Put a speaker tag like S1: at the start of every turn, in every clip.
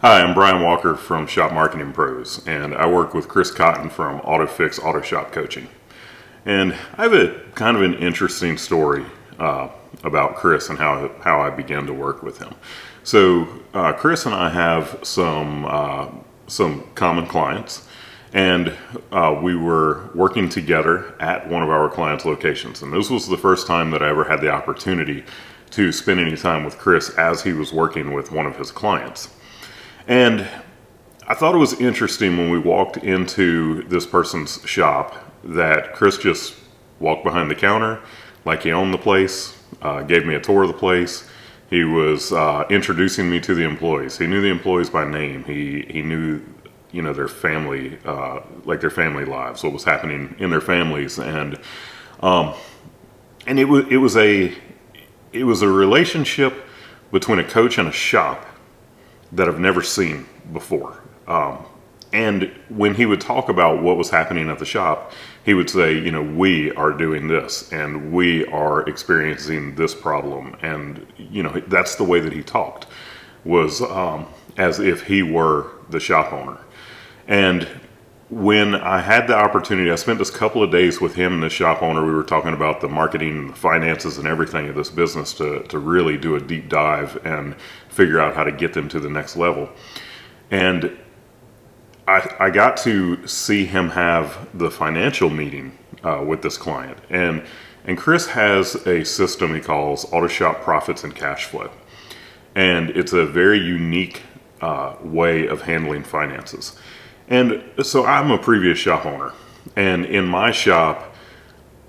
S1: Hi, I'm Brian Walker from Shop Marketing Pros, and I work with Chris Cotton from AutoFix-Auto Shop Coaching. And I have a kind of an interesting story about Chris and how I began to work with him. So Chris and I have some common clients, and we were working together at one of our clients' locations. And this was the first time that I ever had the opportunity to spend any time with Chris as he was working with one of his clients. And I thought it was interesting when we walked into this person's shop that Chris just walked behind the counter like he owned the place, gave me a tour of the place. He was introducing me to the employees. He knew the employees by name. He knew, their family, like their family lives, what was happening in their families, and it was a relationship between a coach and a shop that I've never seen before. And when he would talk about what was happening at the shop, he would say, we are doing this and we are experiencing this problem. And, that's the way that he talked, was as if he were the shop owner. And when I had the opportunity, I spent this couple of days with him and the shop owner. We were talking about the marketing, the finances, and everything of this business to really do a deep dive and figure out how to get them to the next level. And I got to see him have the financial meeting with this client. And Chris has a system he calls Auto Shop Profits and Cash Flow. And it's a very unique way of handling finances. And so I'm a previous shop owner, and in my shop,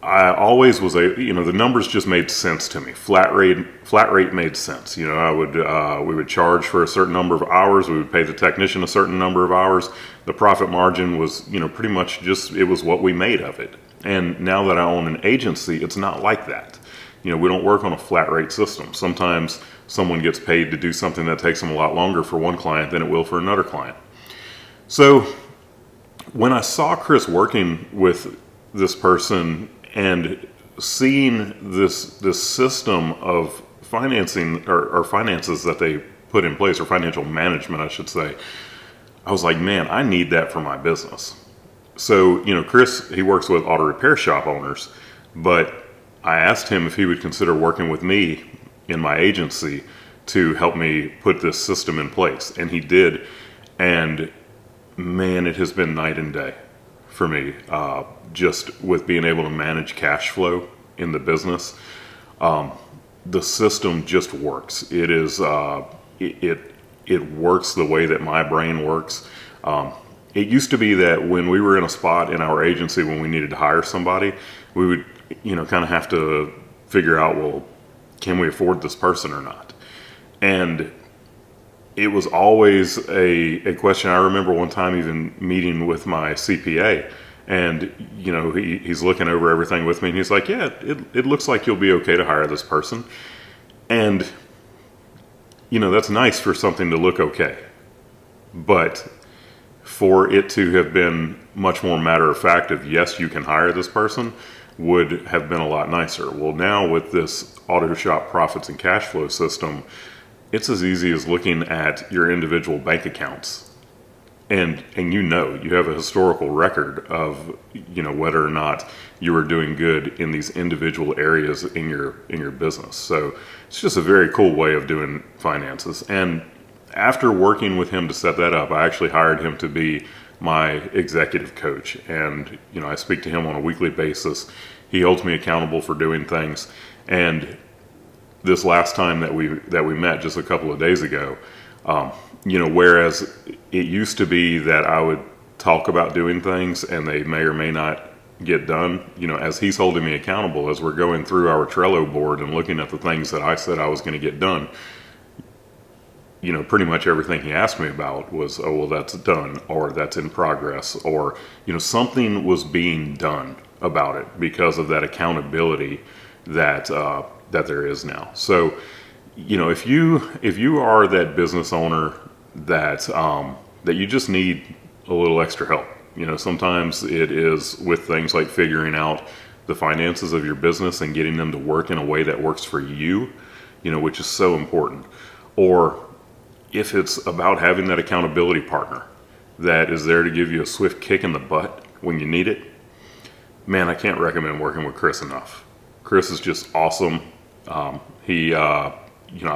S1: I always was the numbers just made sense to me. Flat rate made sense. We would charge for a certain number of hours. We would pay the technician a certain number of hours. The profit margin was, pretty much it was what we made of it. And now that I own an agency, it's not like that. We don't work on a flat rate system. Sometimes someone gets paid to do something that takes them a lot longer for one client than it will for another client. So when I saw Chris working with this person and seeing this system of financing or finances that they put in place, or financial management, I should say, I was like, man, I need that for my business. So, Chris, he works with auto repair shop owners, but I asked him if he would consider working with me in my agency to help me put this system in place. And he did. And man, it has been night and day for me, just with being able to manage cash flow in the business. The system just works. It is it works the way that my brain works. It used to be that when we were in a spot in our agency when we needed to hire somebody, we would kind of have to figure out, well, can we afford this person or not? And it was always a question. I remember one time even meeting with my CPA, and he's looking over everything with me, and he's like, yeah, it looks like you'll be okay to hire this person. And that's nice for something to look okay, but for it to have been much more matter of fact of, yes, you can hire this person, would have been a lot nicer. Well, now with this Auto Shop Profits and Cash Flow system, it's as easy as looking at your individual bank accounts, and you have a historical record of whether or not you are doing good in these individual areas in your business. So it's just a very cool way of doing finances. And after working with him to set that up, I actually hired him to be my executive coach, and I speak to him on a weekly basis. He holds me accountable for doing things. And this last time that we met just a couple of days ago, whereas it used to be that I would talk about doing things and they may or may not get done, as he's holding me accountable, as we're going through our Trello board and looking at the things that I said I was going to get done, pretty much everything he asked me about was, oh, well, that's done, or that's in progress, or, something was being done about it because of that accountability that there is now. So, if you are that business owner that you just need a little extra help, sometimes it is with things like figuring out the finances of your business and getting them to work in a way that works for you, which is so important. Or if it's about having that accountability partner that is there to give you a swift kick in the butt when you need it, man, I can't recommend working with Chris enough. Chris is just awesome. I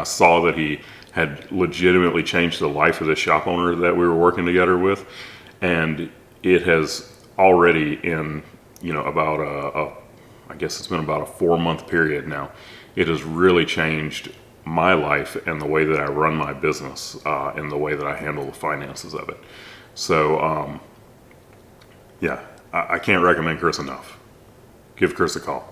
S1: saw that he had legitimately changed the life of the shop owner that we were working together with, and it has already in about I guess it's been about a 4-month period now. It has really changed my life and the way that I run my business and the way that I handle the finances of it. So, I can't recommend Chris enough. Give Chris a call.